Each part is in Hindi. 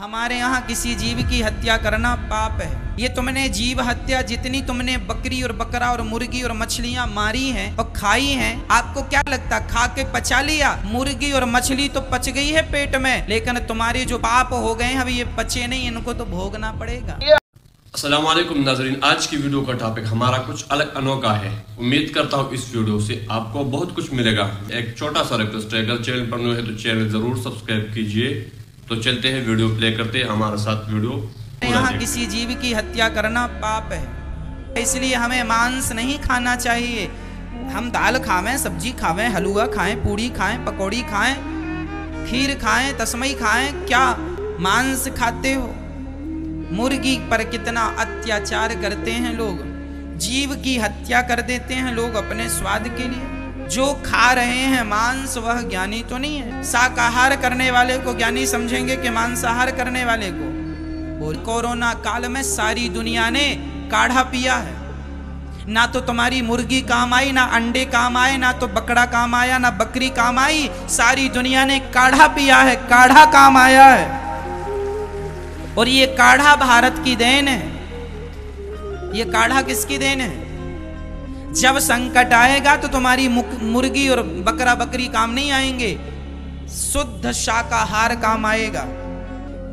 हमारे यहाँ किसी जीव की हत्या करना पाप है। ये तुमने जीव हत्या जितनी तुमने बकरी और बकरा और मुर्गी और मछलियाँ मारी हैं और खाई हैं, आपको क्या लगता खा के पचा लिया? मुर्गी और मछली तो पच गई है पेट में, लेकिन तुम्हारे जो पाप हो गए हैं अभी ये पचे नहीं, इनको तो भोगना पड़ेगा। अस्सलाम वालेकुम नाज़रीन, आज की वीडियो का टॉपिक हमारा कुछ अलग अनोखा है। उम्मीद करता हूँ इस वीडियो से आपको बहुत कुछ मिलेगा। एक छोटा सा रिक्वेस्ट है, अगर चैनल पर न्यू है तो चैनल जरूर सब्सक्राइब कीजिए। तो चलते हैं, वीडियो प्ले करते हैं, हमारे साथ वीडियो। यहाँ किसी जीव की हत्या करना पाप है, इसलिए हमें मांस नहीं खाना चाहिए। हम दाल खावें, सब्जी खावें, हलवा खाएं, पूड़ी खाएं, पकौड़ी खाएं, खीर खाएं, तस्मई खाएं, क्या मांस खाते हो? मुर्गी पर कितना अत्याचार करते हैं लोग, जीव की हत्या कर देते हैं लोग अपने स्वाद के लिए। जो खा रहे हैं मांस वह ज्ञानी तो नहीं है। शाकाहार करने वाले को ज्ञानी समझेंगे कि मांसाहार करने वाले को। और कोरोना काल में सारी दुनिया ने काढ़ा पिया है। ना तो तुम्हारी मुर्गी काम आई, ना अंडे काम आए, ना तो बकरा काम आया, ना बकरी काम आई, सारी दुनिया ने काढ़ा पिया है, काढ़ा काम आया है। और ये काढ़ा भारत की देन है। ये काढ़ा किसकी देन है? जब संकट आएगा तो तुम्हारी मुर्गी और बकरा बकरी काम नहीं आएंगे, शुद्ध शाकाहार काम आएगा।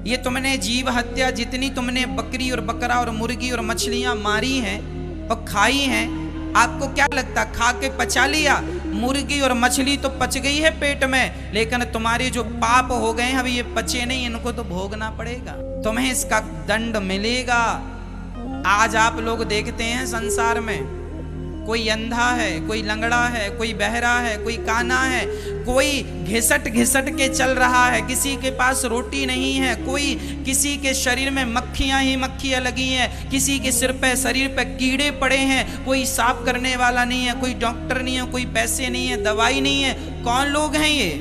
ये तुमने जीव हत्या जितनी तुमने बकरी और बकरा और मुर्गी और मछलियां मारी हैं और खाई हैं, आपको क्या लगता खा के पचा लिया? मुर्गी और मछली तो पच गई है पेट में, लेकिन तुम्हारे जो पाप हो गए हैं अभी ये पचे नहीं, इनको तो भोगना पड़ेगा। तुम्हें इसका दंड मिलेगा। आज आप लोग देखते हैं संसार में कोई अंधा है, कोई लंगड़ा है, कोई बहरा है, कोई काना है, कोई घिसट घिसट के चल रहा है, किसी के पास रोटी नहीं है, कोई किसी के शरीर में मक्खियां ही मक्खियां लगी हैं, किसी के सिर पे शरीर पे कीड़े पड़े हैं, कोई साफ करने वाला नहीं है, कोई डॉक्टर नहीं है, कोई पैसे नहीं है, दवाई नहीं है। कौन लोग हैं ये?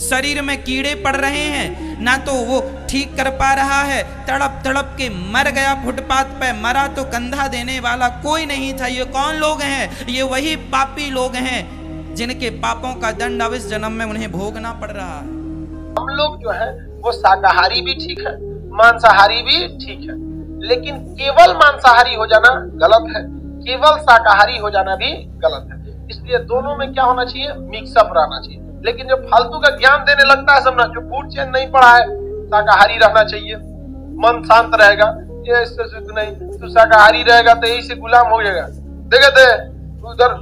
शरीर में कीड़े पड़ रहे हैं, ना तो वो ठीक कर पा रहा है, तड़प तड़प के मर गया फुटपाथ पे, मरा तो कंधा देने वाला कोई नहीं था। ये कौन लोग हैं? ये वही पापी लोग हैं जिनके पापों का दंड अब इस जन्म में उन्हें भोगना पड़ रहा है। हम लोग जो है वो शाकाहारी भी ठीक है, मांसाहारी भी ठीक है, लेकिन केवल मांसाहारी हो जाना गलत है, केवल शाकाहारी हो जाना भी गलत है। इसलिए दोनों में क्या होना चाहिए? मिक्सअप रहना चाहिए। लेकिन जो फालतू का ज्ञान देने लगता है सब ना, जो फूड चेन नहीं पढ़ा है, शाकाहारी रहना चाहिए, मन शांत रहेगा, ये इससे नहीं, तू शाकाहारी रहेगा तो यही से गुलाम हो जाएगा। देखे थे उधर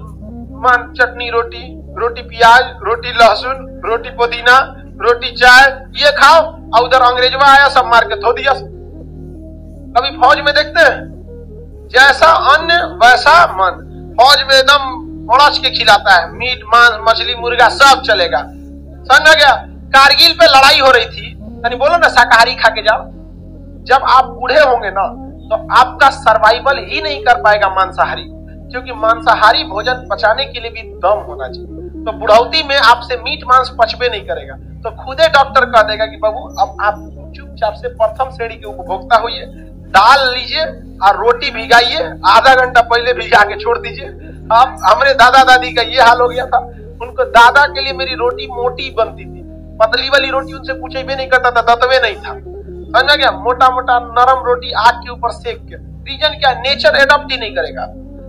मान चटनी रोटी, रोटी प्याज, रोटी लहसुन, रोटी पुदीना, रोटी चाय, ये खाओ, और उधर अंग्रेजवा आया सब मार के धो दिया। कभी फौज में देखते हैं, जैसा अन्न वैसा मन, फौज में एकदम उड़च के खिलाता है, मीट मांस मछली मुर्गा सब चलेगा। समझ गया? कारगिल पे लड़ाई हो रही थी, यानी बोलो ना शाकाहारी खा के जाओ। जब आप बूढ़े होंगे ना तो आपका सर्वाइवल ही नहीं कर पाएगा मांसाहारी, क्योंकि मांसाहारी भोजन पचाने के लिए भी दम होना चाहिए। तो बुढ़ौती में आपसे मीट मांस पचबे नहीं करेगा, तो खुदे डॉक्टर कह देगा कि बाबू अब आप चुपचाप से प्रथम श्रेणी के उपभोक्ता होइए, दाल लीजिए और रोटी भिगाइए, आधा घंटा पहले भिगा के छोड़ दीजिए। अब हमारे दादा दादी का ये हाल हो गया था। उनको दादा के लिए मेरी रोटी मोटी बनती थी, पतली वाली रोटी उनसे पूछे भी नहीं करता था, दतवे नहीं था। समझा गया? मोटा मोटा नरम रोटी आग के ऊपर सेक के। रीजन क्या? नेचर एडॉप्ट ही नहीं करेगा।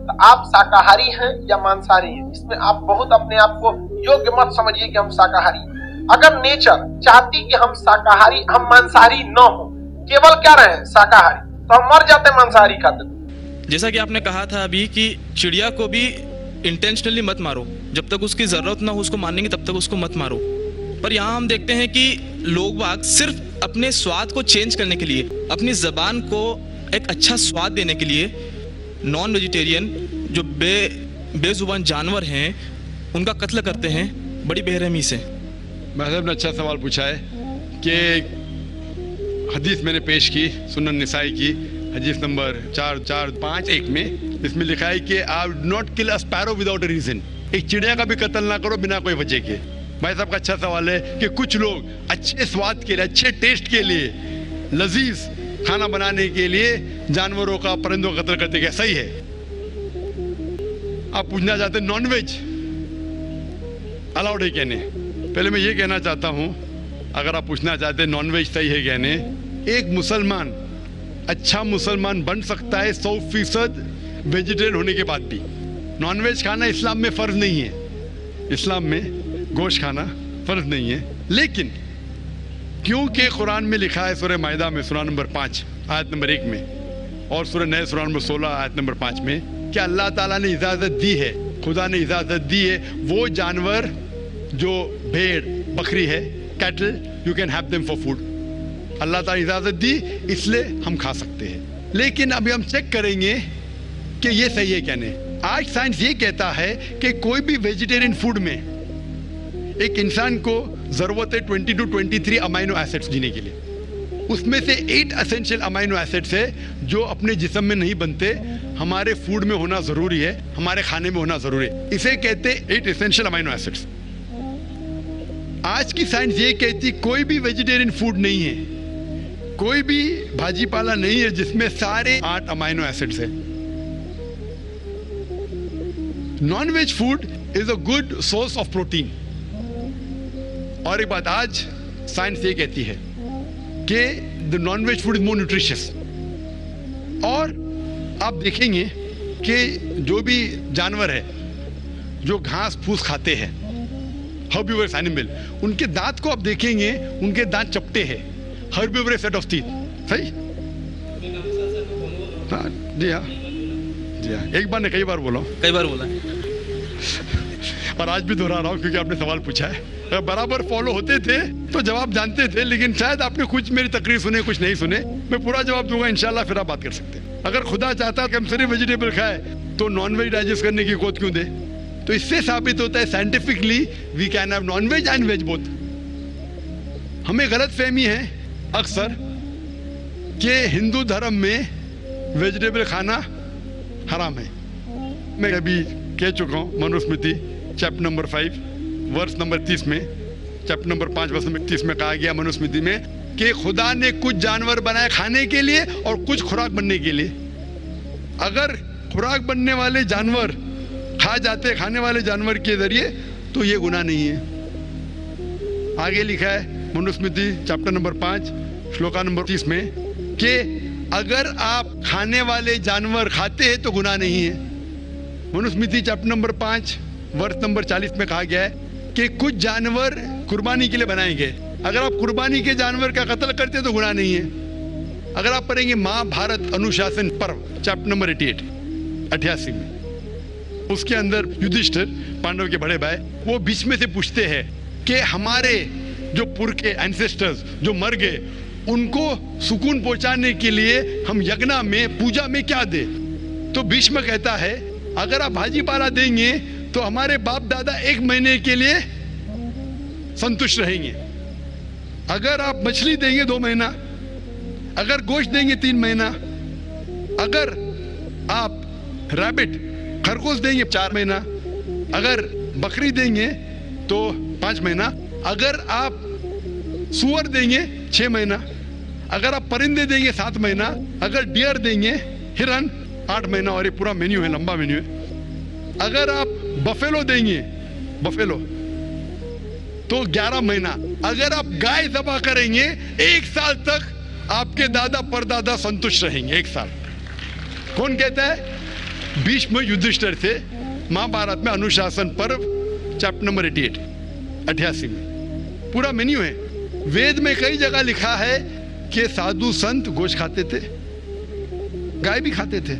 तो आप शाकाहारी हैं या मांसाहारी हैं, इसमें आप बहुत अपने आप को योग्य मत समझिए कि हम शाकाहारी हैं। अगर नेचर चाहती कि हम शाकाहारी, हम मांसाहारी न हो, केवल क्या रहे शाकाहारी, तो हम मर जाते मांसाहारी खाते। जैसा कि आपने कहा था अभी कि चिड़िया को भी इंटेंशनली मत मारो, जब तक उसकी ज़रूरत ना हो उसको मारने की तब तक उसको मत मारो। पर यहाँ हम देखते हैं कि लोग बाग सिर्फ अपने स्वाद को चेंज करने के लिए, अपनी ज़बान को एक अच्छा स्वाद देने के लिए नॉन वेजिटेरियन जो बेजुबान जानवर हैं उनका कत्ल करते हैं बड़ी बेरहमी से। महज़ब ने अच्छा सवाल पूछा है कि हदीस मैंने पेश की, सुनन निसाई की हदीस नंबर 4451 में, इसमें लिखा है कि I would not kill a sparrow without a reason. एक चिड़िया का भी कत्ल ना करो बिना कोई वजह के। भाई साहब का अच्छा सवाल है कि कुछ लोग अच्छे स्वाद के लिए, अच्छे टेस्ट के लिए, लजीज खाना बनाने के लिए जानवरों का, परिंदों का कत्ल करते, क्या सही है? आप पूछना चाहते नॉन वेज अलाउड है कहने? पहले मैं ये कहना चाहता हूँ अगर आप पूछना चाहते हैं नॉनवेज सही है क्या नहीं, एक मुसलमान अच्छा मुसलमान बन सकता है 100% वेजिटेरियन होने के बाद भी। नॉनवेज खाना इस्लाम में फ़र्ज नहीं है, इस्लाम में गोश्त खाना फ़र्ज नहीं है, लेकिन क्योंकि कुरान में लिखा है सूरह माइदा में सूरा नंबर 5 आयत नंबर 1 में और सूरह नह सूरा नंबर 16 आयत नंबर 5 में कि अल्लाह ताला ने इजाज़त दी है, खुदा ने इजाज़त दी है वो जानवर जो भेड़ बकरी है, cattle, you can have them for food. अल्लाह ताला इजाज़त दी इसलिए हम खा सकते हैं। लेकिन अभी हम चेक करेंगे कि ये सही है क्या नहीं। आज साइंस ये कहता है कि कोई भी वेजिटेरियन फूड में एक इंसान को ज़रूरत है 20 to 23 अमाइनो एसिड्स जीने के लिए। उसमें से 8 एसेंशियल अमाइनो एसिड्स है जो अपने जिस्म में नहीं बनते, हमारे फूड में होना ज़रूरी है, हमारे खाने में होना ज़रूरी है। इसे कहते हैं 8 एसेंशियल अमाइनो एसिड्स। आज की साइंस ये कहती कोई भी वेजिटेरियन फूड नहीं है, कोई भी भाजी पाला नहीं है जिसमें सारे 8 अमाइनो एसिड्स है। Non veg food is a good source of protein. और एक बात आज साइंस ये कहती है कि the non veg food is more nutritious. और आप देखेंगे कि जो भी जानवर है जो घास फूस खाते हैं, हर्बिवोरस एनिमल, उनके दांत को आप देखेंगे, उनके दांत चपटे हैं, हर्बिवोरस सेट ऑफ टीथ। सही? हाँ जी, हाँ जी, हाँ। एक बार ने कई बार बोला, कई बार बोला और आज भी दोहरा रहा हूं क्योंकि आपने सवाल पूछा है। बराबर फॉलो होते थे तो जवाब जानते थे, लेकिन शायद आपने कुछ मेरी तकरीर सुने, कुछ नहीं सुने। मैं पूरा जवाब दूंगा इंशाल्लाह, फिर आप बात कर सकते हैं। अगर खुदा चाहता कि हम सिर्फ वेजिटेबल खाए तो नॉन वेज डाइजेस्ट करने की गोद क्यों दे? तो इससे साबित होता है scientifically we can have non veg and veg both. हमें गलत फहमी है अक्सर कि हिंदू धर्म में वेजिटेबल खाना हराम है। मैं अभी कह चुका हूँ Manusmriti chapter number 5 verse number 30 में, चैप्टर नंबर 5 वर्स नंबर 30 में कहा गया मनुस्मृति में कि खुदा ने कुछ जानवर बनाए खाने के लिए और कुछ खुराक बनने के लिए। अगर खुराक बनने वाले जानवर खा जाते खाने वाले जानवर के जरिए तो ये गुनाह नहीं है। आगे लिखा है Manusmriti chapter number 5 shloka number 30 में कि अगर आप खाने वाले जानवर खाते हैं तो गुनाह नहीं है। मनुस्मृति चैप्टर नंबर 5 वर्ष नंबर 40 में कहा गया है कि कुछ जानवर कुर्बानी के लिए बनाए गए। अगर आप कुर्बानी के जानवर का कत्ल करते तो गुनाह नहीं है। अगर आप पढ़ेंगे महाभारत अनुशासन पर्व चैप्टर नंबर 88 में, उसके अंदर युधिष्ठिर पांडव के बड़े भाई वो बीच में से पूछते हैं कि हमारे जो पुरखे एंसेस्टर्स जो मर गए उनको सुकून पहुंचाने के लिए हम यज्ञ में पूजा में क्या दे? तो भीष्म कहता है अगर आप भाजी पाला देंगे तो हमारे बाप दादा 1 महीने के लिए संतुष्ट रहेंगे। अगर आप मछली देंगे 2 महीना, अगर गोश्त देंगे 3 महीना, अगर आप रैबिट खरगोश देंगे 4 महीना, अगर बकरी देंगे तो 5 महीना, अगर आप सुअर देंगे 6 महीना, अगर आप परिंदे देंगे 7 महीना, अगर डियर देंगे हिरन 8 महीना। और ये पूरा मेन्यू है, लंबा मेन्यू है। अगर आप बफेलो देंगे बफेलो तो 11 महीना। अगर आप गाय ज़बह करेंगे 1 साल तक आपके दादा परदादा संतुष्ट रहेंगे। 1 साल। कौन कहता है? भीष्म युधिष्ठिर से महाभारत में अनुशासन पर्व चैप्टर नंबर 88 में पूरा मेन्यू है। वेद में कई जगह लिखा है कि साधु संत गोश्त खाते थे, गाय भी खाते थे।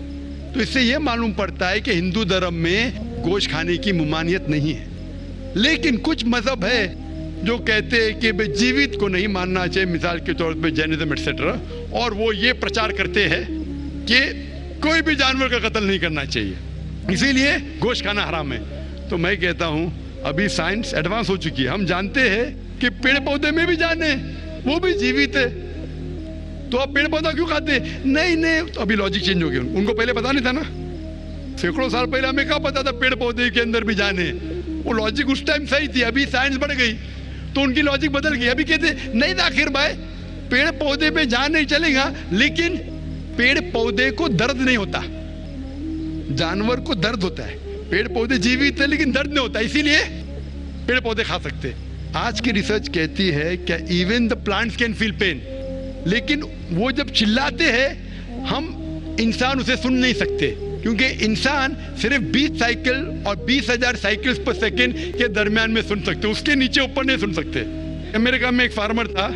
तो इससे यह मालूम पड़ता है कि हिंदू धर्म में गोश्त खाने की ममानियत नहीं है। लेकिन कुछ मजहब है जो कहते हैं कि भाई जीवित को नहीं मानना चाहिए, मिसाल के तौर पे जैनिज्म एक्सेट्रा, और वो ये प्रचार करते हैं कि कोई भी जानवर का कत्ल नहीं करना चाहिए, इसीलिए गोश्त खाना हराम है। तो मैं कहता हूँ अभी साइंस एडवांस हो चुकी है, हम जानते हैं कि पेड़ पौधे में भी जान है, वो भी जीवित है। तो आप पेड़ पौधा क्यों खाते? नहीं, तो अभी लॉजिक चेंज हो गया। उनको पहले पता नहीं था ना, सैकड़ों साल पहले हमें क्या पता था पेड़ पौधे के अंदर भी जान है। वो लॉजिक उस टाइम सही थी, अभी साइंस बढ़ गई तो उनकी लॉजिक बदल गई। अभी कहते नहीं आखिर भाई पेड़ पौधे पे जान नहीं चलेगा, लेकिन पेड़ पौधे को दर्द नहीं होता, जानवर को दर्द होता है। पेड़ पौधे जीवित है लेकिन दर्द नहीं होता, इसीलिए पेड़ पौधे खा सकते। आज की रिसर्च कहती है कि even the plants can feel pain, लेकिन वो जब चिल्लाते हैं हम इंसान उसे सुन नहीं सकते, क्योंकि इंसान सिर्फ 20 साइकिल और 20,000 साइकिल्स पर सेकेंड के दरमियान में सुन सकते, उसके नीचे ऊपर नहीं सुन सकते। अमेरिका में एक फार्मर था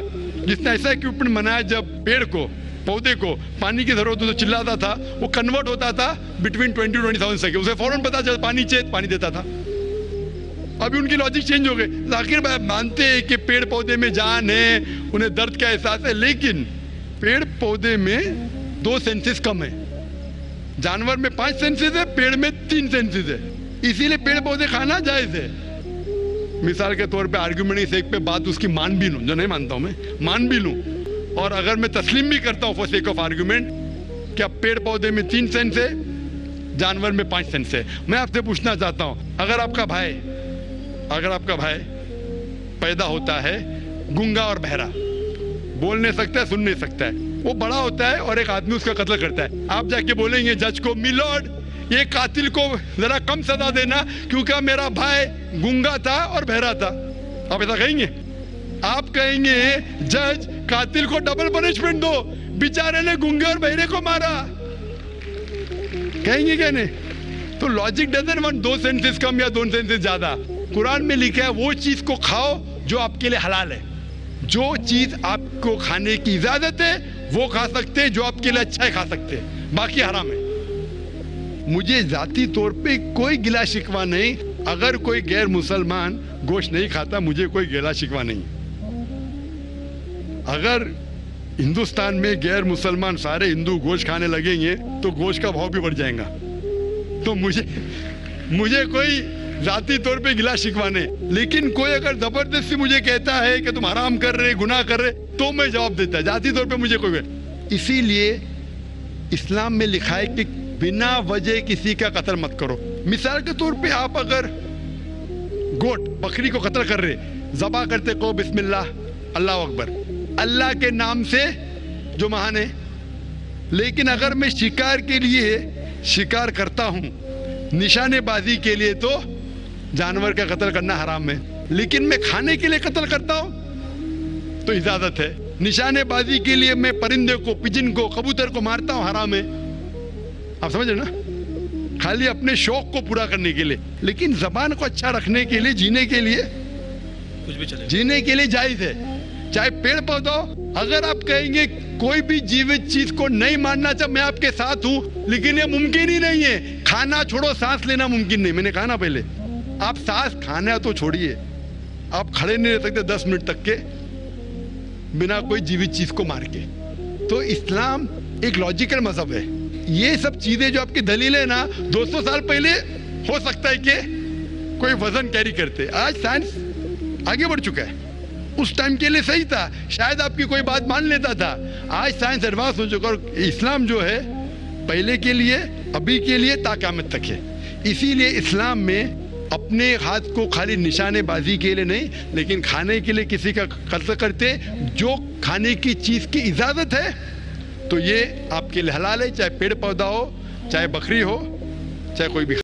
जिसने ऐसा इक्विपमेंट बनाया, जब पेड़ को पौधे को पानी की जरूरत हो तो चिल्लाता था, वो कन्वर्ट होता था बिटवीन 20 to 20,000 सेकेंड, उसे फौरन पता चला पानी चाहिए, पानी देता था। अभी उनकी लॉजिक चेंज हो गई। आखिर मानते हैं कि पेड़ पौधे में जान है, उन्हें दर्द का एहसास है, लेकिन पेड़ पौधे में 2 सेंसेस कम है। जानवर में 5 सेंसेस है, पेड़ में 3 सेंसेस है, इसीलिए पेड़ पौधे खाना जायज है। मिसाल के तौर पे आर्ग्यूमेंट की सेक पे बात उसकी मान भी लूं, जो नहीं मानता हूं मैं, मान भी लूं, और अगर मैं तस्लीम भी करता हूं फॉर सेक ऑफ आर्ग्यूमेंट कि अब पेड़ पौधे में 3 सेंस है, जानवर में 5 सेंस है, मैं आपसे पूछना चाहता हूं, अगर आपका भाई पैदा होता है गूंगा और बहरा, बोल नहीं सकता है, सुन नहीं सकता है, वो बड़ा होता है और एक आदमी उसका कत्ल करता है, आप जाके बोलेंगे जज को, मिलॉर्ड ये कातिल को जरा कम सजा देना क्योंकि मेरा भाई गूंगा था और बहरा था, आप ऐसा कहेंगे? आप कहेंगे जज कातिल को डबल पनिशमेंट दो, बेचारे ने गूंगे और बहरे को मारा, कहेंगे क्या नहीं? तो लॉजिक डजंट वांट 2 सेंसेस कम या 2 सेंसेस ज्यादा। कुरान में लिखा है वो चीज को खाओ जो आपके लिए हलाल है, जो चीज आपको खाने की इजाजत है वो खा सकते हैं, जो आपके लिए अच्छा है खा सकते हैं, बाकी हराम है। मुझे जाती तौर पे कोई गिला शिकवा नहीं, अगर कोई गैर मुसलमान गोश्त नहीं खाता मुझे कोई गिला शिकवा नहीं। अगर हिंदुस्तान में गैर मुसलमान सारे हिंदू गोश्त खाने लगेंगे तो गोश्त का भाव भी बढ़ जाएगा, तो मुझे कोई जाती तौर पे गिला शिकवा नहीं। लेकिन कोई अगर जबरदस्ती मुझे कहता है कि तुम हराम कर रहे, गुनाह कर रहे, तो मैं जवाब देता, जाती तौर पे मुझे कोई। इसीलिए इस्लाम में लिखा है कि बिना वजह किसी का कत्ल मत करो। मिसाल के तौर पे आप अगर गोट बकरी को कत्ल कर रहे, ज़बा करते को बिस्मिल्लाह अल्लाह अकबर, अल्लाह के नाम से जो महान है, लेकिन अगर मैं शिकार के लिए शिकार करता हूं, निशानेबाजी के लिए, तो जानवर का कत्ल करना हराम है, लेकिन मैं खाने के लिए कत्ल करता हूं तो इजाजत है। निशानेबाजी के लिए मैं परिंदे को, पिजन को, कबूतर को मारता हूं, हराम है। आप समझ रहे ना? खाली अपने शौक को पूरा करने के लिए, लेकिन जबान को अच्छा रखने के लिए, जीने के लिए कुछ भी चलेगा, जीने के लिए जायज है। चाहे पेड़ पौधा, अगर आप कहेंगे कोई भी जीवित चीज को नहीं मारना चाहिए, मैं आपके साथ हूं, लेकिन ये मुमकिन ही नहीं है। खाना छोड़ो, सांस लेना मुमकिन नहीं, मैंने कहा ना पहले, आप सांस खाना तो छोड़िए, आप खड़े नहीं रह सकते 10 मिनट तक के बिना कोई जीवित चीज को मार के। तो इस्लाम एक लॉजिकल मजहब है। ये सब चीजें जो आपकी दलील है ना, 200 साल पहले हो सकता है कि कोई वजन कैरी करते, आज साइंस आगे बढ़ चुका है, उस टाइम के लिए सही था, शायद आपकी कोई बात मान लेता था, आज साइंस एडवांस हो चुका और इस्लाम जो है पहले के लिए, अभी के लिए, ता क़यामत तक है। इसीलिए इस्लाम में अपने हाथ को खाली निशानेबाजी के लिए नहीं, लेकिन खाने के लिए किसी का कत्ल करते, जो खाने की चीज की इजाजत है तो ये आपके लिए हलाल है, चाहे पेड़ पौधा हो, चाहे बकरी हो, चाहे कोई भी।